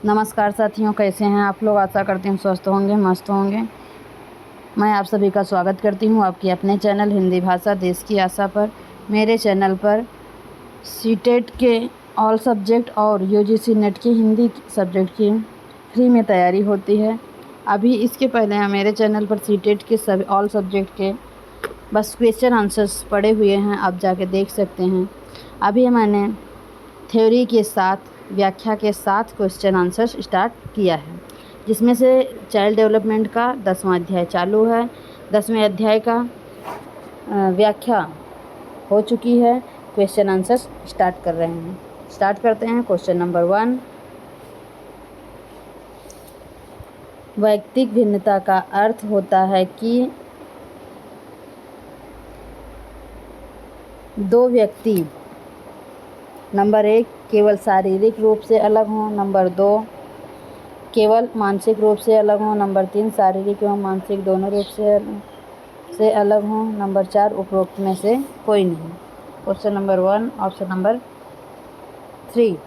नमस्कार साथियों, कैसे हैं आप लोग। आशा करती हूँ स्वस्थ होंगे, मस्त होंगे। मैं आप सभी का स्वागत करती हूँ आपके अपने चैनल हिंदी भाषा देश की आशा पर। मेरे चैनल पर सीटेट के ऑल सब्जेक्ट और यूजीसी नेट के हिंदी सब्जेक्ट की फ्री में तैयारी होती है। अभी इसके पहले मेरे चैनल पर सीटेट के सभी ऑल सब्जेक्ट के बस क्वेश्चन आंसर्स पड़े हुए हैं, आप जाके देख सकते हैं। अभी मैंने थ्योरी के साथ व्याख्या के साथ क्वेश्चन आंसर्स स्टार्ट किया है, जिसमें से चाइल्ड डेवलपमेंट का 10वां अध्याय चालू है। 10वें अध्याय का व्याख्या हो चुकी है। क्वेश्चन आंसर्स स्टार्ट कर रहे हैं। स्टार्ट करते हैं। क्वेश्चन नंबर 1, वैयक्तिक भिन्नता का अर्थ होता है कि दो व्यक्ति नंबर 1 केवल शारीरिक रूप से अलग हों, नंबर 2 केवल मानसिक रूप से अलग हों, नंबर 3 शारीरिक एवं मानसिक दोनों रूप से अलग हों, नंबर 4 उपरोक्त में से कोई नहीं। Question number 1 option number 3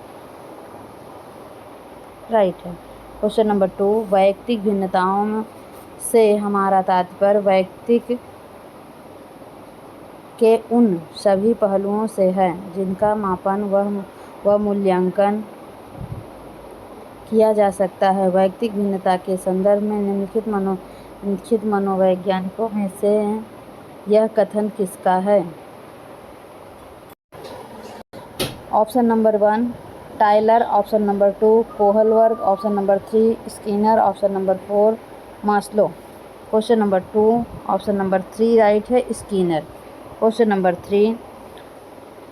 right है। क्वेश्चन नंबर 2, वैयक्तिक भिन्नताओं से हमारा तात्पर्य वैयक्तिक के उन सभी पहलुओं से है जिनका मापन व मूल्यांकन किया जा सकता है। वैयक्तिक भिन्नता के संदर्भ में निम्नलिखित मनोवैज्ञानिकों में से यह कथन किसका है। Option number 1 Tylor, option number 2 Kohlberg, option number 3 Skinner, option number 4 Maslow. Question number 2 option number 3 right है, स्किनर। क्वेश्चन नंबर 3,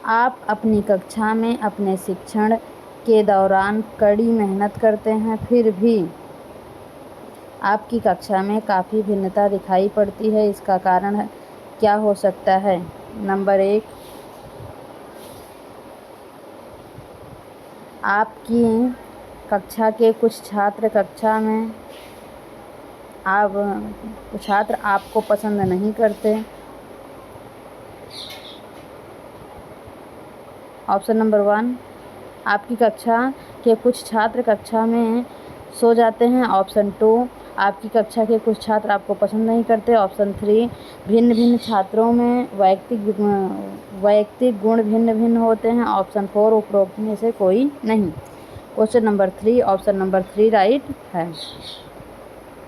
आप अपनी कक्षा में अपने शिक्षण के दौरान कड़ी मेहनत करते हैं, फिर भी आपकी कक्षा में काफ़ी भिन्नता दिखाई पड़ती है। इसका कारण क्या हो सकता है। नंबर 1, आपकी कक्षा के कुछ छात्र आपको पसंद नहीं करते। ऑप्शन नंबर 1, आपकी कक्षा के कुछ छात्र कक्षा में सो जाते हैं। ऑप्शन 2, आपकी कक्षा के कुछ छात्र आपको पसंद नहीं करते। ऑप्शन 3, भिन्न भिन्न छात्रों में वैयक्तिक गुण भिन्न भिन्न होते हैं। ऑप्शन 4, उपरोक्त में से कोई नहीं। Question number 3 option number 3 right है।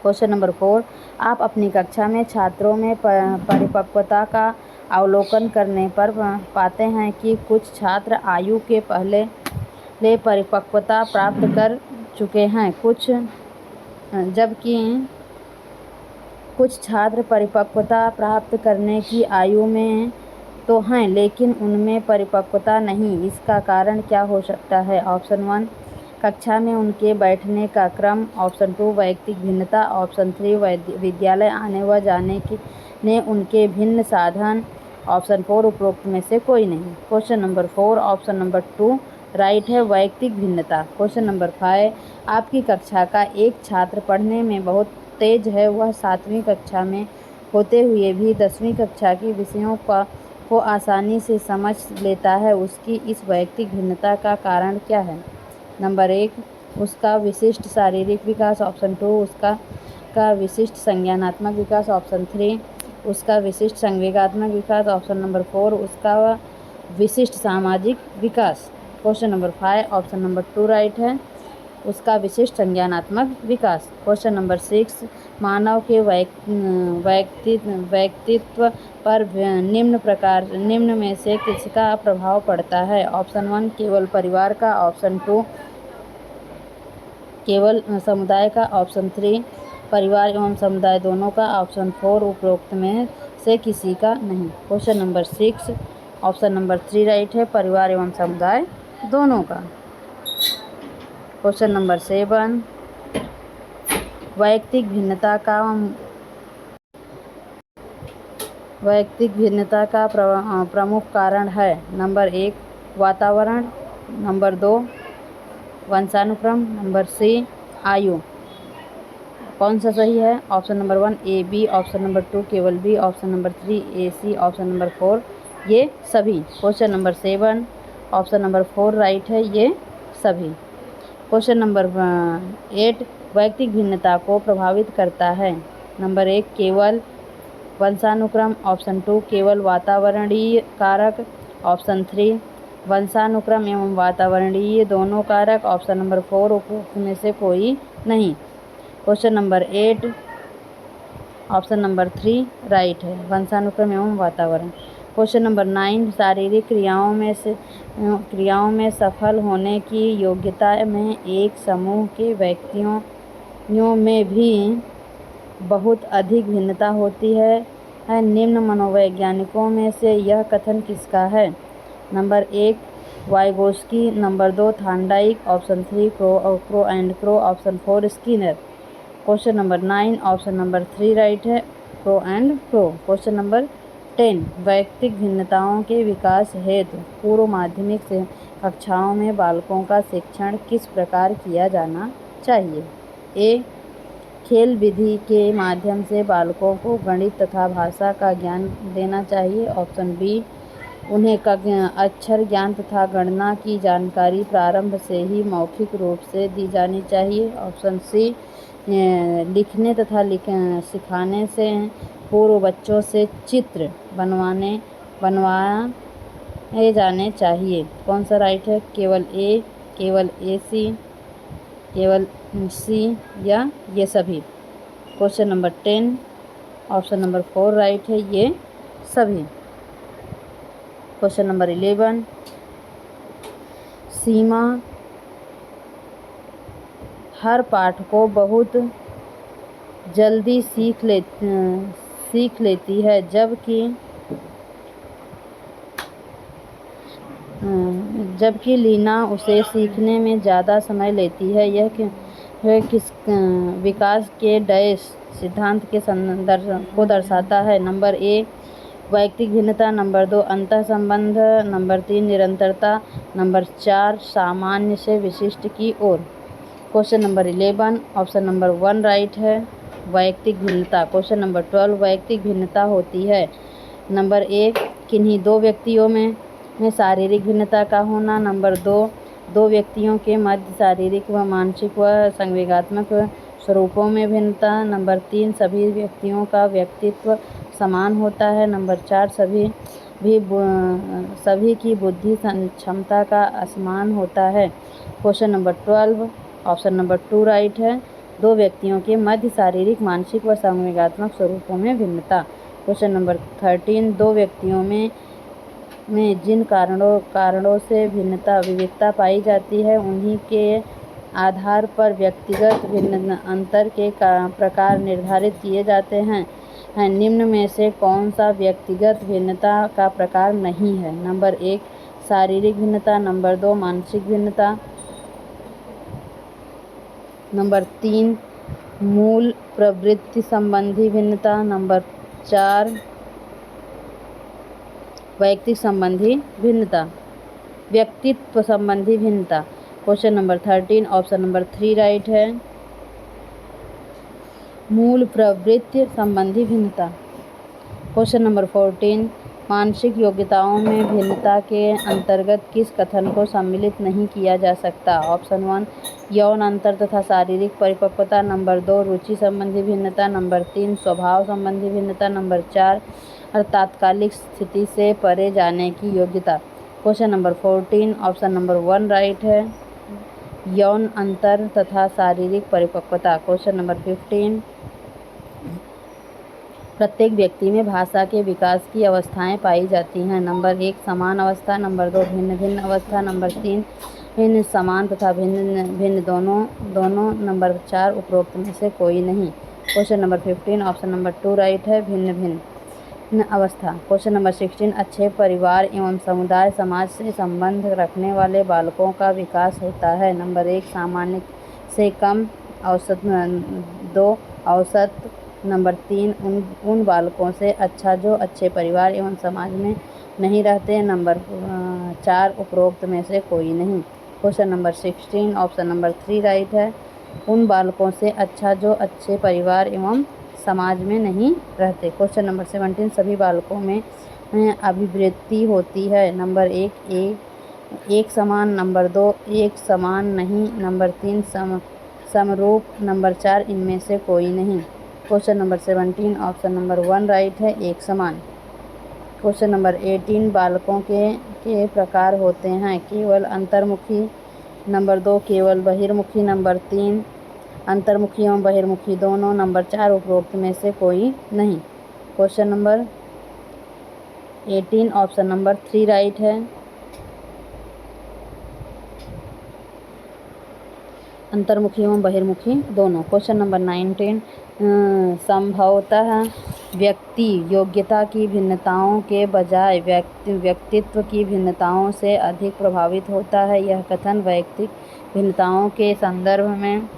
क्वेश्चन नंबर 4, आप अपनी कक्षा में छात्रों में परिपक्वता का अवलोकन करने पर पाते हैं कि कुछ छात्र आयु के पहले परिपक्वता प्राप्त कर चुके हैं, जबकि कुछ छात्र परिपक्वता प्राप्त करने की आयु में तो हैं, लेकिन उनमें परिपक्वता नहीं। इसका कारण क्या हो सकता है। ऑप्शन 1 कक्षा में उनके बैठने का क्रम, ऑप्शन 2 वैयक्तिक भिन्नता, ऑप्शन 3 विद्यालय आने व जाने ने उनके भिन्न साधन, ऑप्शन 4 उपरोक्त में से कोई नहीं। Question number 4 option number 2 right है, वैयक्तिक भिन्नता। क्वेश्चन नंबर 5, आपकी कक्षा का एक छात्र पढ़ने में बहुत तेज है। वह 7वीं कक्षा में होते हुए भी 10वीं कक्षा के विषयों को आसानी से समझ लेता है। उसकी इस वैयक्तिक भिन्नता का कारण क्या है। नंबर 1 उसका विशिष्ट शारीरिक विकास, ऑप्शन 2 उसका विशिष्ट संज्ञानात्मक विकास, ऑप्शन 3 उसका विशिष्ट संवेगात्मक विकास, ऑप्शन नंबर 4 उसका विशिष्ट सामाजिक विकास। Question number 5 option number 2 right है, उसका विशिष्ट संज्ञानात्मक विकास। क्वेश्चन नंबर 6, मानव के व्यक्तित्व पर निम्न में से किसका प्रभाव पड़ता है। ऑप्शन 1 केवल परिवार का, ऑप्शन 2 केवल समुदाय का, ऑप्शन 3 परिवार एवं समुदाय दोनों का, ऑप्शन 4 उपरोक्त में से किसी का नहीं। Question number 6 option number 3 right है, परिवार एवं समुदाय दोनों का। क्वेश्चन नंबर 7, वैयक्तिक भिन्नता का प्रमुख कारण है। नंबर 1 वातावरण, नंबर 2 वंशानुक्रम, नंबर सी आयु। कौन सा सही है। Option number 1 A B, option number 2 केवल B, option number 3 A C, option number 4 ये सभी। Question number 7 option number 4 right है, ये सभी। क्वेश्चन नंबर 8 वैयक्तिक भिन्नता को प्रभावित करता है। नंबर 1 केवल वंशानुक्रम, ऑप्शन 2 केवल वातावरणीय कारक, ऑप्शन 3 वंशानुक्रम एवं वातावरणीय दोनों कारक, ऑप्शन नंबर 4 उपरोक्त में से कोई नहीं। Question number 8 option number 3 right है, वंशानुक्रम एवं वातावरण। क्वेश्चन नंबर 9 शारीरिक क्रियाओं में सफल होने की योग्यता में एक समूह के व्यक्तियों में भी बहुत अधिक भिन्नता होती है। निम्न मनोवैज्ञानिकों में से यह कथन किसका है? Number 1 Vygotsky, number 2 Thorndike, option 3 Crow and Crow, option 4 Skinner. Question number 9 option number 3 right है, Crow and Crow. Question number 10 वैयक्तिक भिन्नताओं के विकास हेतु पूर्व माध्यमिक से कक्षाओं में बालकों का शिक्षण किस प्रकार किया जाना चाहिए? ए खेल विधि के माध्यम से बालकों को गणित तथा भाषा का ज्ञान देना चाहिए, ऑप्शन बी उन्हें अक्षर ज्ञान तथा गणना की जानकारी प्रारंभ से ही मौखिक रूप से दी जानी चाहिए, ऑप्शन सी लिखने तथा सिखाने से पूर्व बच्चों से चित्र बनवाए जाने चाहिए। कौन सा राइट है? केवल ए, केवल सी या ये सभी? Question number 10 option number 4 right है, ये सभी। क्वेश्चन नंबर 11 सीमा हर पाठ को बहुत जल्दी सीख लेती है, जबकि लीना उसे सीखने में ज़्यादा समय लेती है। यह किस विकास के डैश सिद्धांत के को दर्शाता है? नंबर ए वैयक्तिक भिन्नता, नंबर 2 अंतः संबंध, नंबर 3 निरंतरता, नंबर 4 सामान्य से विशिष्ट की ओर। Question number 11 option number 1 right है, वैयक्तिक भिन्नता। क्वेश्चन नंबर 12 वैयक्तिक भिन्नता होती है। नंबर 1 किन्हीं दो व्यक्तियों में शारीरिक भिन्नता का होना, नंबर 2 दो व्यक्तियों के मध्य शारीरिक व मानसिक व संवेगात्मक स्वरूपों में भिन्नता, नंबर 3 सभी व्यक्तियों का व्यक्तित्व समान होता है, नंबर 4 सभी की बुद्धि क्षमता का असमान होता है। Question number 12 option number 2 right है, दो व्यक्तियों के मध्य शारीरिक, मानसिक व संवेगात्मक स्वरूपों में भिन्नता। क्वेश्चन नंबर 13 दो व्यक्तियों में जिन कारणों से विविधता पाई जाती है, उन्हीं के आधार पर व्यक्तिगत भिन्न अंतर के प्रकार निर्धारित किए जाते हैं। निम्न में से कौन सा व्यक्तिगत भिन्नता का प्रकार नहीं है? नंबर 1 शारीरिक भिन्नता, नंबर 2 मानसिक भिन्नता, नंबर 3 मूल प्रवृत्ति संबंधी भिन्नता, नंबर 4 व्यक्तित्व संबंधी भिन्नता। Question number 13 option number 3 right है, मूल प्रवृत्ति संबंधी भिन्नता। क्वेश्चन नंबर 14 मानसिक योग्यताओं में भिन्नता के अंतर्गत किस कथन को सम्मिलित नहीं किया जा सकता? ऑप्शन 1 यौन अंतर तथा शारीरिक परिपक्वता, नंबर 2 रुचि संबंधी भिन्नता, नंबर 3 स्वभाव संबंधी भिन्नता, नंबर 4 तात्कालिक स्थिति से परे जाने की योग्यता। Question number 14 option number 1 right है, यौन अंतर तथा शारीरिक परिपक्वता। क्वेश्चन नंबर 15 प्रत्येक व्यक्ति में भाषा के विकास की अवस्थाएं पाई जाती हैं। नंबर 1 समान अवस्था, नंबर 2 भिन्न भिन्न अवस्था, नंबर 3 भिन्न समान तथा भिन्न दोनों, नंबर 4 उपरोक्त में से कोई नहीं। Question number 15 option number 2 right है, भिन्न भिन्न अवस्था। क्वेश्चन नंबर 16 अच्छे परिवार एवं समुदाय समाज से संबंध रखने वाले बालकों का विकास होता है। नंबर 1 सामान्य से कम, औसत 2 औसत, नंबर 3 उन बालकों से अच्छा जो अच्छे परिवार एवं समाज में नहीं रहते, नंबर 4 उपरोक्त में से कोई नहीं। Question number 16 option number 3 right है, उन बालकों से अच्छा जो अच्छे परिवार एवं समाज में नहीं रहते। क्वेश्चन नंबर 17 सभी बालकों में अभिवृत्ति होती है। नंबर 1 एक समान, नंबर 2 एक समान नहीं, नंबर 3 समरूप, नंबर 4 इनमें से कोई नहीं। Question number 17 option number 1 right है, एक समान। क्वेश्चन नंबर 18 बालकों के प्रकार होते हैं, केवल अंतर्मुखी, नंबर 2 केवल बहिर्मुखी, नंबर 3 अंतर्मुखी एवं बहिर्मुखी दोनों, नंबर 4 उपरोक्त में से कोई नहीं। Question number 18 option number 3 right है, अंतर्मुखी एवं बहिर्मुखी दोनों। क्वेश्चन नंबर 19 संभवतः व्यक्ति योग्यता की भिन्नताओं के बजाय व्यक्तित्व की भिन्नताओं से अधिक प्रभावित होता है। यह कथन वैयक्तिक भिन्नताओं के संदर्भ में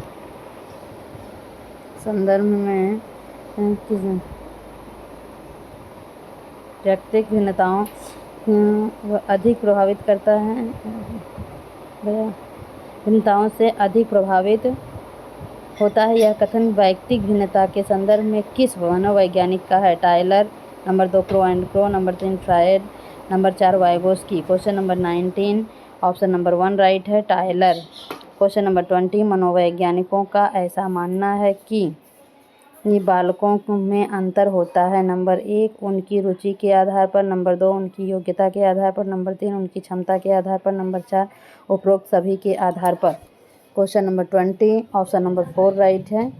व्यक्तित्व भिन्नताओं अधिक प्रभावित करता है, भिन्नताओं से अधिक प्रभावित होता है। यह कथन वैयक्तिक भिन्नता के संदर्भ में किस मनोवैज्ञानिक का है? Tyler, number 2 Crow and Crow, number 3 Freud, number 4 Vygotsky. Question number 19 option number 1 right है, टायलर। क्वेश्चन नंबर 20 मनोवैज्ञानिकों का ऐसा मानना है कि बालकों में अंतर होता है, नंबर 1 उनकी रुचि के आधार पर, नंबर 2 उनकी योग्यता के आधार पर, नंबर 3 उनकी क्षमता के आधार पर, नंबर 4 उपरोक्त सभी के आधार पर। Question number 20 option number 4 right है।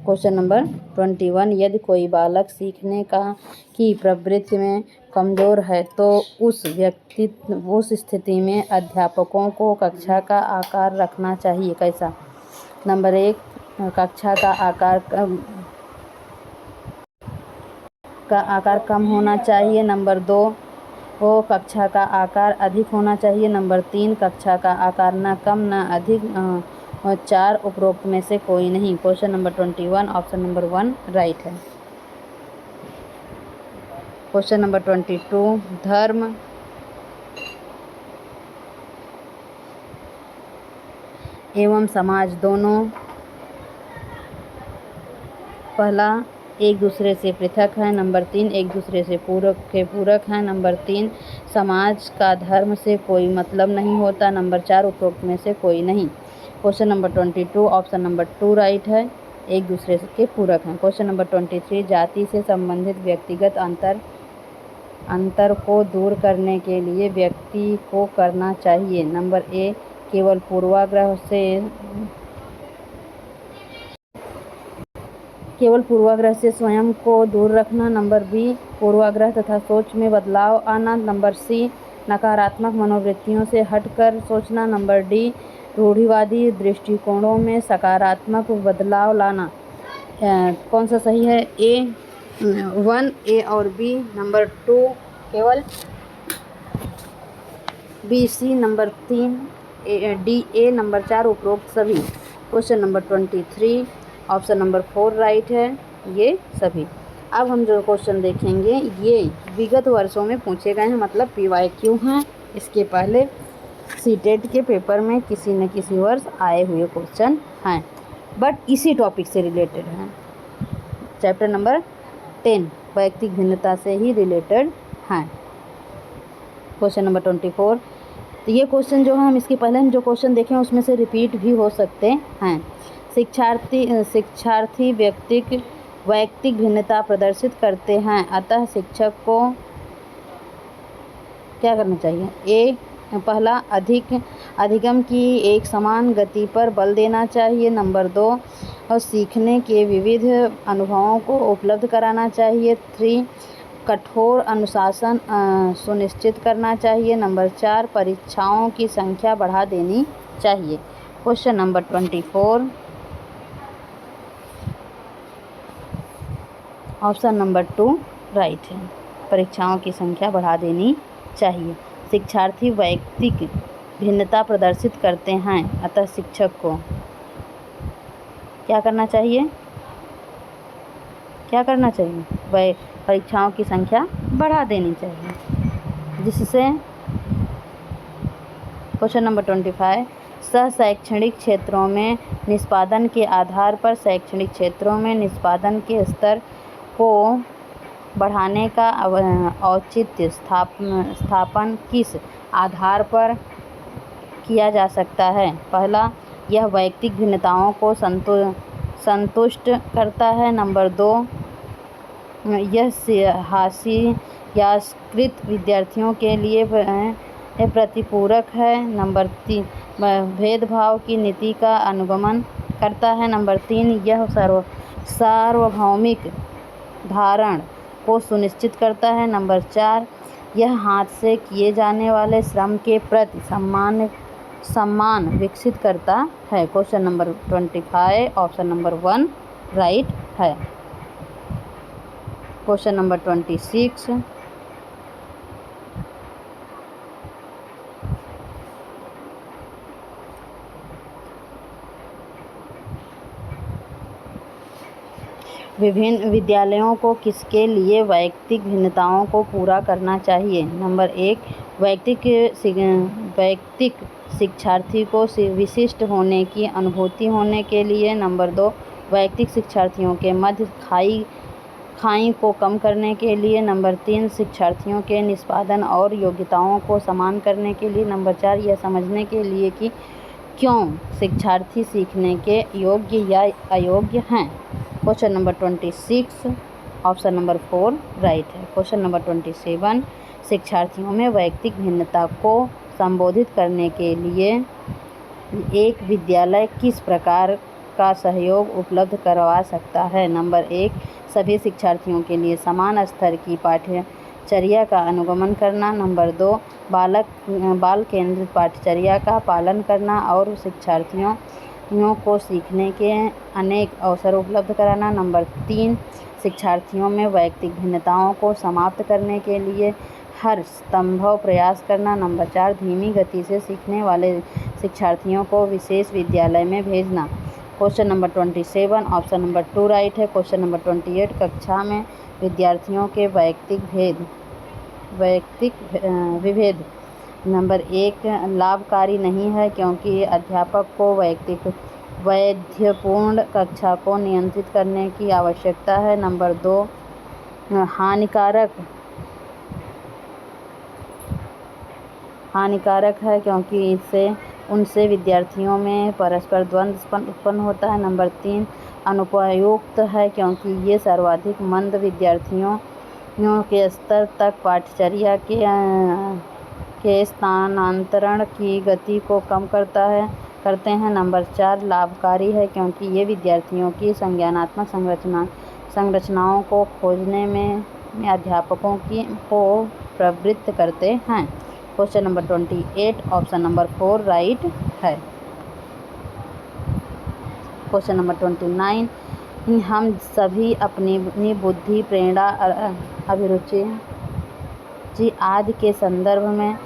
क्वेश्चन नंबर 21 यदि कोई बालक सीखने की प्रवृत्ति में कमज़ोर है तो उस स्थिति में अध्यापकों को कक्षा का आकार रखना चाहिए कैसा? नंबर 1 कक्षा का आकार कम होना चाहिए, नंबर 2 वो कक्षा का आकार अधिक होना चाहिए, नंबर 3 कक्षा का आकार न कम न अधिक, और 4 उपरोक्त में से कोई नहीं। Question number 21 option number 1 right है। क्वेश्चन नंबर 22 धर्म एवं समाज दोनों पहला एक दूसरे से पृथक है, नंबर 3 एक दूसरे से पूरक हैं, नंबर 3 समाज का धर्म से कोई मतलब नहीं होता, नंबर 4 उपरोक्त में से कोई नहीं। Question number 22 option number 2 right है, एक दूसरे के पूरक हैं। क्वेश्चन नंबर 23 जाति से संबंधित व्यक्तिगत अंतर को दूर करने के लिए व्यक्ति को करना चाहिए, नंबर ए केवल पूर्वाग्रह से स्वयं को दूर रखना, नंबर बी पूर्वाग्रह तथा सोच में बदलाव आना, नंबर सी नकारात्मक मनोवृत्तियों से हटकर सोचना, नंबर डी रूढ़िवादी दृष्टिकोणों में सकारात्मक बदलाव लाना। कौन सा सही है? A1 ए और बी, नंबर 2 केवल B C, number 3 D A, number 4 उपरोक्त सभी। Question number 23 option number 4 right है, ये सभी। अब हम जो क्वेश्चन देखेंगे ये विगत वर्षों में पूछे गए हैं, मतलब PYQ हैं। इसके पहले सीटेट के पेपर में किसी न किसी वर्ष आए हुए क्वेश्चन हैं, बट इसी टॉपिक से रिलेटेड हैं। चैप्टर नंबर 10 वैयक्तिक भिन्नता से ही रिलेटेड हैं। क्वेश्चन नंबर 24 तो ये क्वेश्चन जो है हम इसके पहले हम जो क्वेश्चन देखें उसमें से रिपीट भी हो सकते हैं। शिक्षार्थी वैयक्तिक भिन्नता प्रदर्शित करते हैं, अतः शिक्षक को क्या करना चाहिए? ए पहला अधिगम की एक समान गति पर बल देना चाहिए, नंबर 2 और सीखने के विविध अनुभवों को उपलब्ध कराना चाहिए, 3 कठोर अनुशासन सुनिश्चित करना चाहिए, नंबर 4 परीक्षाओं की संख्या बढ़ा देनी चाहिए। Question number 24 option number 2 right है, परीक्षाओं की संख्या बढ़ा देनी चाहिए। शिक्षार्थी वैयक्तिक भिन्नता प्रदर्शित करते हैं, अतः शिक्षक को क्या करना चाहिए? वह परीक्षाओं की संख्या बढ़ा देनी चाहिए, जिससे क्वेश्चन नंबर 25 शैक्षणिक क्षेत्रों में निष्पादन के आधार पर शैक्षणिक क्षेत्रों में निष्पादन के स्तर को बढ़ाने का औचित्य स्थापन किस आधार पर किया जा सकता है? पहला, यह वैयक्तिक भिन्नताओं को संतुष्ट करता है। नंबर 2, यह हास्यास्पद विद्यार्थियों के लिए प्रतिपूरक है। नंबर 3, भेदभाव की नीति का अनुगमन करता है। नंबर 3, यह सार्वभौमिक धारण को सुनिश्चित करता है। नंबर 4, यह हाथ से किए जाने वाले श्रम के प्रति सम्मान विकसित करता है। Question number 25, option number 1 right है। क्वेश्चन नंबर 26, विभिन्न विद्यालयों को किसके लिए वैयक्तिक भिन्नताओं को पूरा करना चाहिए? नंबर 1, वैयक्तिक शिक्षार्थी को विशिष्ट होने की अनुभूति होने के लिए। नंबर 2, वैयक्तिक शिक्षार्थियों के मध्य खाई को कम करने के लिए। नंबर 3, शिक्षार्थियों के निष्पादन और योग्यताओं को समान करने के लिए। नंबर 4, यह समझने के लिए कि क्यों शिक्षार्थी सीखने के योग्य या अयोग्य हैं। Question number 26, option number 4 right है। क्वेश्चन नंबर 27, शिक्षार्थियों में वैयक्तिक भिन्नता को संबोधित करने के लिए एक विद्यालय किस प्रकार का सहयोग उपलब्ध करवा सकता है? नंबर 1, सभी शिक्षार्थियों के लिए समान स्तर की पाठ्यचर्या का अनुगमन करना। नंबर 2, बाल केंद्रित पाठ्यचर्या का पालन करना और शिक्षार्थियों को सीखने के अनेक अवसर उपलब्ध कराना। नंबर 3, शिक्षार्थियों में वैयक्तिक भिन्नताओं को समाप्त करने के लिए हर संभव प्रयास करना। नंबर 4, धीमी गति से सीखने वाले शिक्षार्थियों को विशेष विद्यालय में भेजना। Question number 27, option number 2 right है। क्वेश्चन नंबर 28, कक्षा में विद्यार्थियों के वैयक्तिक विभेद। नंबर 1, लाभकारी नहीं है क्योंकि अध्यापक को वैधपूर्ण कक्षा को नियंत्रित करने की आवश्यकता है। नंबर 2, हानिकारक है क्योंकि इससे उनसे विद्यार्थियों में परस्पर द्वंद्व उत्पन्न होता है। नंबर 3, अनुपयुक्त है क्योंकि ये सर्वाधिक मंद विद्यार्थियों के स्तर तक पाठ्यचर्या के स्थानांतरण की गति को कम करते हैं। नंबर 4, लाभकारी है क्योंकि ये विद्यार्थियों की संज्ञानात्मक संरचनाओं को खोजने में अध्यापकों को प्रवृत्त करते हैं। Question number 28, option number 4 right है। क्वेश्चन नंबर 29, हम सभी अपनी बुद्धि, प्रेरणा, अभिरुचि आदि के संदर्भ में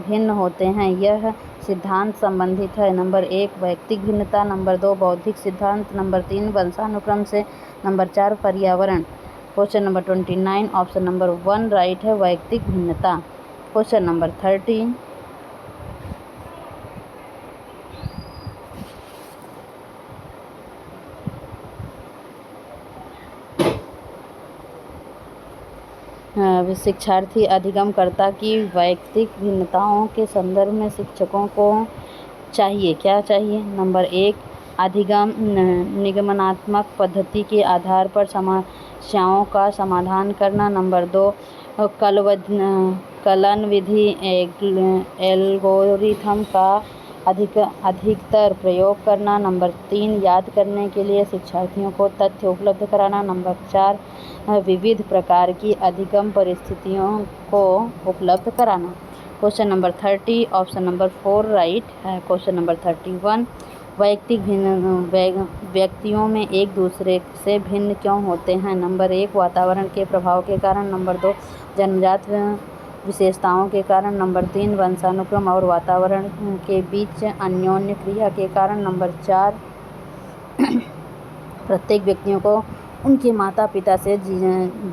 भिन्न होते हैं। यह सिद्धांत संबंधित है। नंबर 1, वैयक्तिक भिन्नता। नंबर 2, बौद्धिक सिद्धांत। नंबर 3, वंशानुक्रम से। नंबर 4, पर्यावरण। Question number 29, option number 1 right है, वैयक्तिक भिन्नता। क्वेश्चन नंबर 30, शिक्षार्थी अधिगमकर्ता की वैयक्तिक भिन्नताओं के संदर्भ में शिक्षकों को क्या चाहिए? नंबर 1, अधिगम निगमनात्मक पद्धति के आधार पर समस्याओं का समाधान करना। नंबर 2, कलन विधि एल्गोरिथम का अधिकतर प्रयोग करना। नंबर 3, याद करने के लिए शिक्षार्थियों को तथ्य उपलब्ध कराना। नंबर 4, विविध प्रकार की अधिगम परिस्थितियों को उपलब्ध कराना। Question number 30, option number 4 right है। क्वेश्चन नंबर 31, वैयक्तिक व्यक्तियों में एक दूसरे से भिन्न क्यों होते हैं? नंबर 1, वातावरण के प्रभाव के कारण। नंबर 2, जन्मजात विशेषताओं के कारण। नंबर 3, वंशानुक्रम और वातावरण के बीच अन्योन्य क्रिया के कारण। नंबर 4, प्रत्येक व्यक्तियों को उनके माता पिता से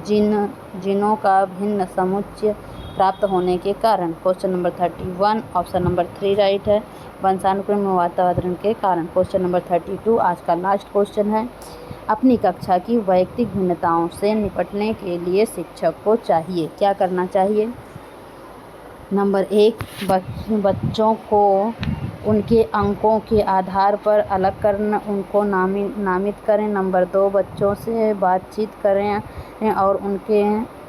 जीनों का भिन्न समुच्चय प्राप्त होने के कारण। Question number 31, option number 3 right है, वंशानुक्रम और वातावरण के कारण। क्वेश्चन नंबर 32 आज का लास्ट क्वेश्चन है, अपनी कक्षा की वैयक्तिक भिन्नताओं से निपटने के लिए शिक्षक को क्या करना चाहिए? नंबर 1, बच्चों को उनके अंकों के आधार पर अलग करना, उनको नामित करें। नंबर 2, बच्चों से बातचीत करें और उनके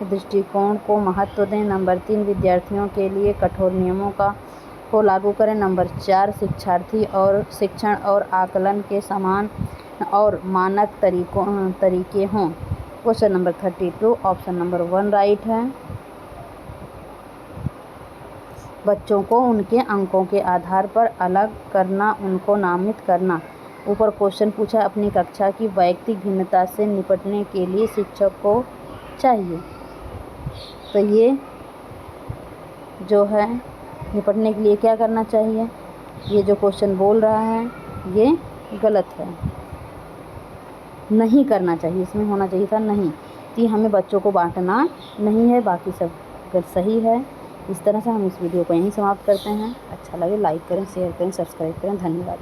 दृष्टिकोण को महत्व दें। नंबर 3, विद्यार्थियों के लिए कठोर नियमों को लागू करें। नंबर 4, शिक्षण और आकलन के समान और मानक तरीके हों। Question number 32, option number 1 right है। बच्चों को उनके अंकों के आधार पर अलग करना, उनको नामित करना। ऊपर क्वेश्चन पूछा, अपनी कक्षा की वैयक्तिक भिन्नता से निपटने के लिए शिक्षक को चाहिए। तो ये जो है निपटने के लिए क्या करना चाहिए, ये जो क्वेश्चन बोल रहा है ये गलत है, नहीं करना चाहिए, इसमें होना चाहिए था नहीं, कि हमें बच्चों को बांटना नहीं है, बाकी सब सही है। इस तरह से हम इस वीडियो को यहीं समाप्त करते हैं। अच्छा लगे लाइक करें, शेयर करें, सब्सक्राइब करें। धन्यवाद।